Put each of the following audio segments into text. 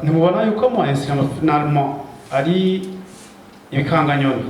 ntimubona yuko mu instrument finalement ari ibikanganyoni.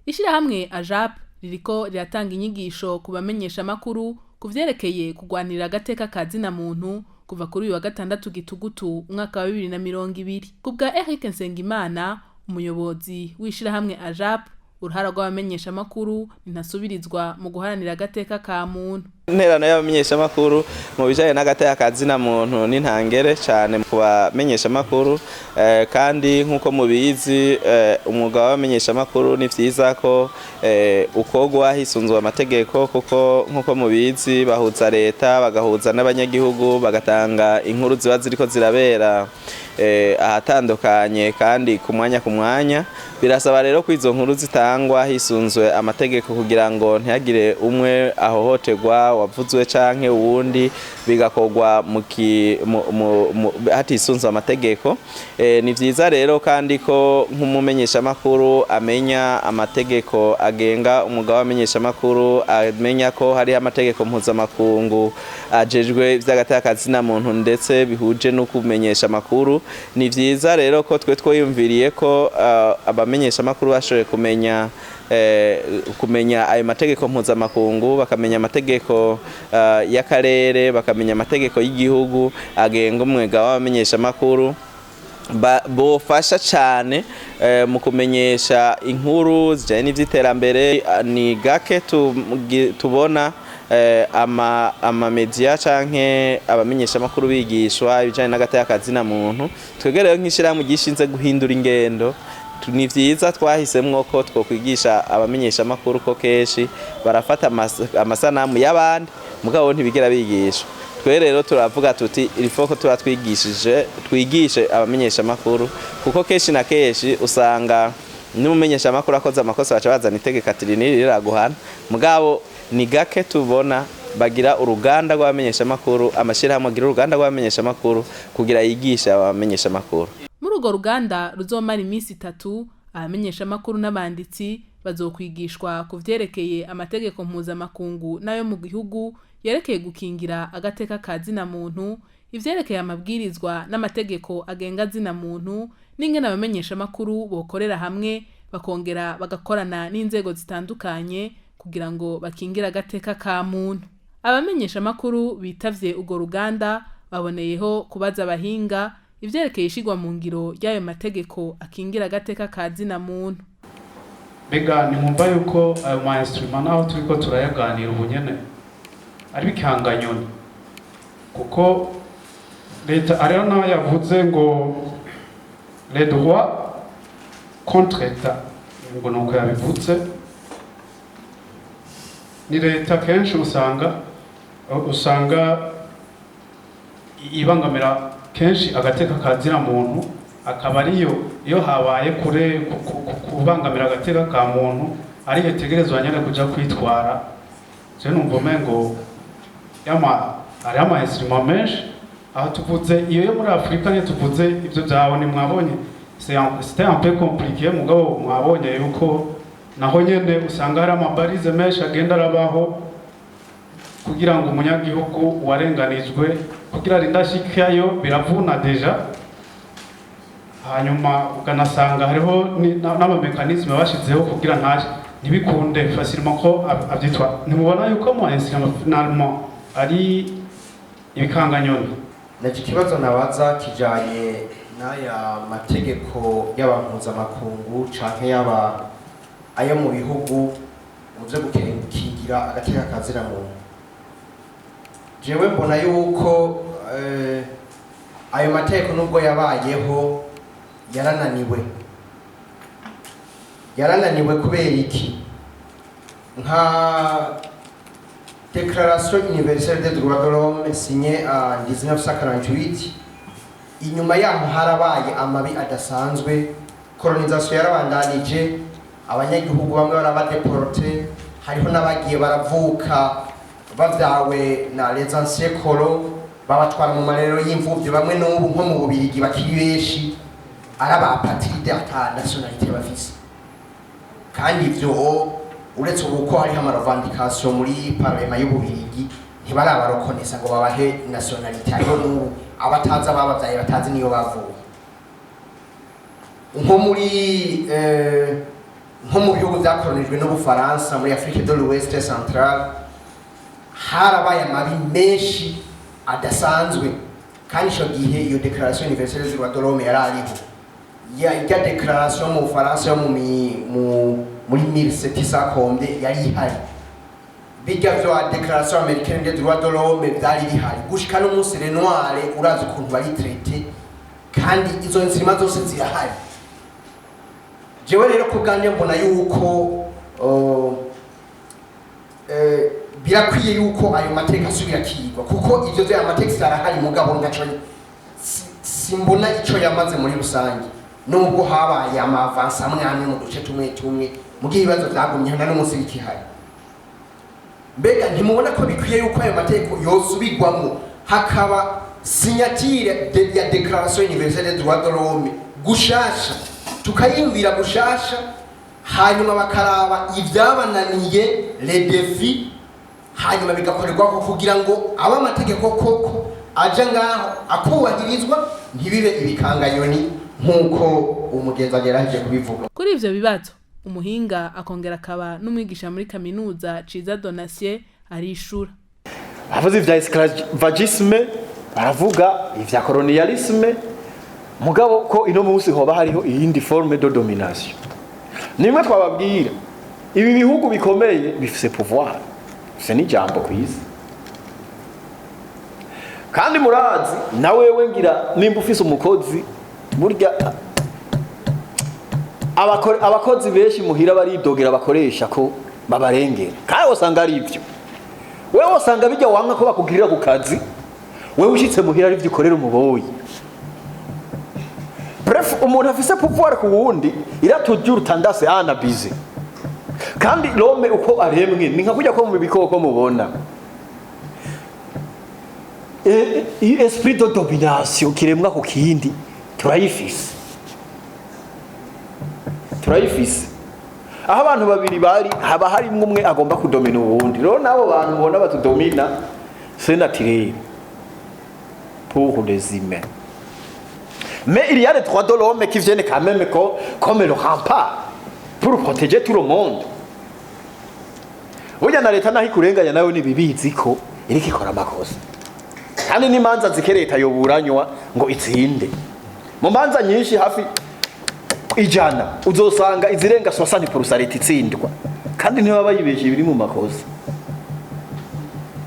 Ishirahamwe AJAP ririko riratanga inyigisho ku bamenyeshamakuru ku vyerekeye kugwanira agateka ka zina muntu kuva kuri uyu wa gatandatu gitugutu umwaka wa 2020. Kubwa Eric Nsengimana, umuyobozi w'ishirahamwe AJAP, uruhara rw'abamenyeshamakuru ntasubirizwa mu guharanira agateka ka muntu. Interano y'abamenyeshamakuru mu bijanye n'agateka ka zina muntu n'intangere cyane ku bamenyeshamakuru, kandi nkuko mubizi umwuga w'abamenyeshamakuru ni vyiza ko ukogwa hisunzwe amategeko, kuko nkuko mubizi bahuza leta bagahuza n'abanyagihugu bagatanga inkuru ziba ziriko zirabera ahatandukanye kandi ku mwanya. Birasaba rero ko izo nkuru zitangwa hisunzwe amategeko kugira ngo ntihagire umwe ahohoterwa wavuzwe canke uwundi bigakogwa hatisunzwe amategeko. Ni vyiza rero kandi ko nk'umumenyeshamakuru amenya amategeko agenga umwuga w'abamenyeshamakuru, amenya ko hari amategeko mpuzamakungu ajejwe ivy'agateka ka zina muntu ndetse bihuje no kumenyesha amakuru. Ni vyiza rero ko twe twiyumviriye ko abamenyeshamakuru bashoboye kumenya ayo mategeko mpuzamakungu, bakamenya amategeko y'akarere, bakamenya amategeko y'igihugu agenga umwuga w'abamenyeshamakuru, bofasha cyane mu kumenyesha inkuru zijanye n'ivy'iterambere. Ni gake tubona amamedia canke abamenyeshamakuru bigishwa ibijanye n'agateka ka zina muntu. Twebwe rero nk'ishirahamwe gishinze guhindura ingendo, ni vyiza twahisemwo ko twokwigisha abamenyeshamakuru ko keshi barafata amasanamu y'abandi mugabo ntibigera bigishwa. Twe rero turavuga tuti ilifo ko twigishe abamenyeshamakuru, kuko keshi na keshi usanga n'umumenyeshamakuru akoze amakosa baca bazana itegeko ati riraguhana, mugabo ni gake tubona bagira uruganda rw'abamenyeshamakuru, amashirahamwe agira uruganda rw'abamenyeshamakuru kugira yigisha abamenyeshamakuru. Muri urwo ruganda ruzomara iminsi 3, abamenyeshamakuru n'abanditsi bazokwigishwa ku vyerekeye amategeko mpuzamakungu nayo mu gihugu yerekeye gukingira agateka ka zina muntu, ivyerekeye amabwirizwa n'amategeko agenga zina muntu, n'ingene abamenyeshamakuru bokorera hamwe bakongera bagakorana n'inzego zitandukanye kugira ngo bakingira agateka ka muntu. Abamenyeshamakuru bitavye urwo ruganda baboneyeho kubaza abahinga ivyerekeye ishigwa mu ngiro y'ayo mategeko akingira agateka ka zina muntu. Bega nimumva yuko ayo ma instrument naho turiko turayaganira ubunyene ari bikanganyoni, kuko leta ariyo naho yavuze ngo les droits contre l'État, ngo nuko yabivutse. Ni leta kenshi usanga ibangamira kenshi agateka ka zina muntu, akaba ariyo iyo habaye kure kubangamira agateka ka muntu ari itegerezwa nyene kuja kwitwara. Je numva umengo ari ama instrument menshi aho tuvuze iyo yo muri Afrika ne tuvuze ivyo byawe ni mwabonye c'était un peu compliqué, mugabo mwabonye yuko naho nyene usanga hari amabarize menshi agenda arabaho kugira ngo umunyagihugu warenganijwe kugira rindashikayo biravuna deja. Hanyuma ukanasanga hariho n'amamekanisme bashizeho kugira ntibikunde facilement ko abyitwa. Ntimubona yuko mu instrument finalement ari ibikanganyoni. Naje kibazo nabaza kijanye n'aya mategeko y'abampuzamakungu canke ayo mu bihugu mu byo gukingira agateka ka zina muntu. Jewe mbona yuko ayo mategeko nubwo yabayeho yarananiwe kubera iki? Nka Déclaration universelle des droits de l'homme signée en 1948, inyuma yaho harabaye amabi adasanzwe, colonisation yarabandanije, abanyagihugu bamwe barabadeporte, hariho n'abagiye baravuka bavyawe na les anciens colons babatwara mu marero y'imfuvyi, bamwe n'ubu nko mu Bubirigi bakiri benshi apatride ata nationalité bafise kandi ivyo uretse uko hari amarevendication muri parlement y'Ububirigi ntibarabarokonesa ngo babahe nationalité ayo n'ubu abataza babavyaye batazi niyo bavuye nko mu bihugu byakoronijwe n'Ubufaransa muri Afrique de l'Ouest centrale harabaye amabi menshi adasanzwe kandi ico gihe iyo Déclaration universelle des droits de l'homme yarariho ya Déclaration mu Bufaransa yo muri 1700 yari ihari bijya vya Déclaration américaine des droits de l'homme byari bihari gushika no munsi les noirs urazi ukuntu bari traité kandi izo nsima zose zirahari jewe rero kubganje mbona yuko birakwiye yuko ayo mateka asubira kigwa kuko ivyo vya mateka arahari mugabo ngaco simbona ico yamaze muri rusange nubwo habaye amavansa amwe mu duce tumwe mugihe ibibazo byagumye nta n'umunsi bikihari mbega ntimubona ko bikwiye yuko ayo mateka yosubigwamo hakaba signature ya Déclaration universelle des droits de l'homme gushasha tukayimvira gushasha hanyuma bakaraba ivyabananiye les défis hanyuma bigakorerwa kugira ngo aba amategeko koko aje ngaho akubahirizwa ntibibe ibikanganyoni nkuko umugenzi agerageje kubivuga. Kuri ivyo bibazo umuhinga akongera akaba n'umwigisha muri kaminuza Ciza Donatien arishura. Bavuze ivya esclavagisme baravuga ivya colonialisme mugabo ko ino munsi hoba hariho iyindi forme de domination. Nimwe twababwira ibi bihugu bikomeye bifise pouvoir se ni jambo kwisi kandi murazi nawe wengira nimba ufise umukozi burya abakozi benshi muhira baridogera bakoresha ko babarengera kandi wasanga ari ivyo wewe wasanga bijya wanka ko bakugirira ku kazi wewe ushitse muhira ari ivyo ukorera umuboyi. Bref umuntu afise pouvoir ku wundi iratujura tendance anabize kandi l'homme uko aremwe ni nka kujya ko mu bikoko mubona esprit de domination kiremwa ku kindi turayifise aho abantu babiri bari haba hari umwe agomba kudomina uwundi rero nabo bantu bona batudomina c'est naturel pour les humains. Mais il y a les droits de l'homme qui viennent quand même comme le rempart pour protéger tout le monde. Oya na leta nahi kurenganya nayo ni bibizi ko iriki ikora amakosa. Kandi ni manza zikereta yoburanywa ngo itsinde. Mu manza nyinshi hafi ijana uzosanga izirenga 60% leta itsindwa. Kandi niba bayibeshe biri mu makosa.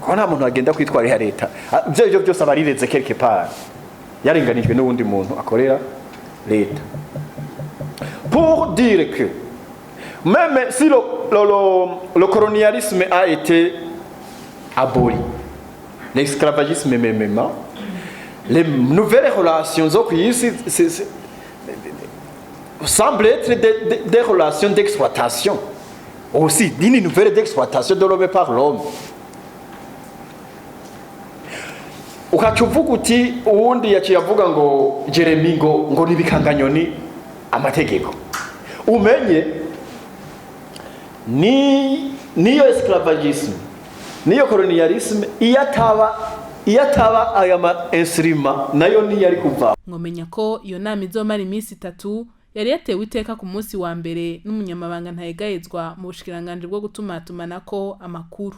Ko nta muntu agenda kwitwara leta. Byo byose abarireze quelque part. Yarenganijwe n'ubundi muntu akorera leta. Pour dire que même si le colonialisme a été aboli, l'esclavagisme même, les nouvelles relations semblent être des relations d'exploitation. Aussi, une nouvelle d'exploitation de l'homme par l'homme. Ukachuvuga uti uwundi yaciye avuga ngo Jeremy ngo nibikanganyoni amategeko umenye niyo esclavagisme niyo colonialisme iyataba aya ma instruments nayo ni yari kuva. Ngomenya ko iyo nama izomara iminsi 3 yari yatewe iteka ku munsi wa mbere n'umunyamabanga ntayegayezwa mu bushikiranganje bwo gutumatumanako amakuru.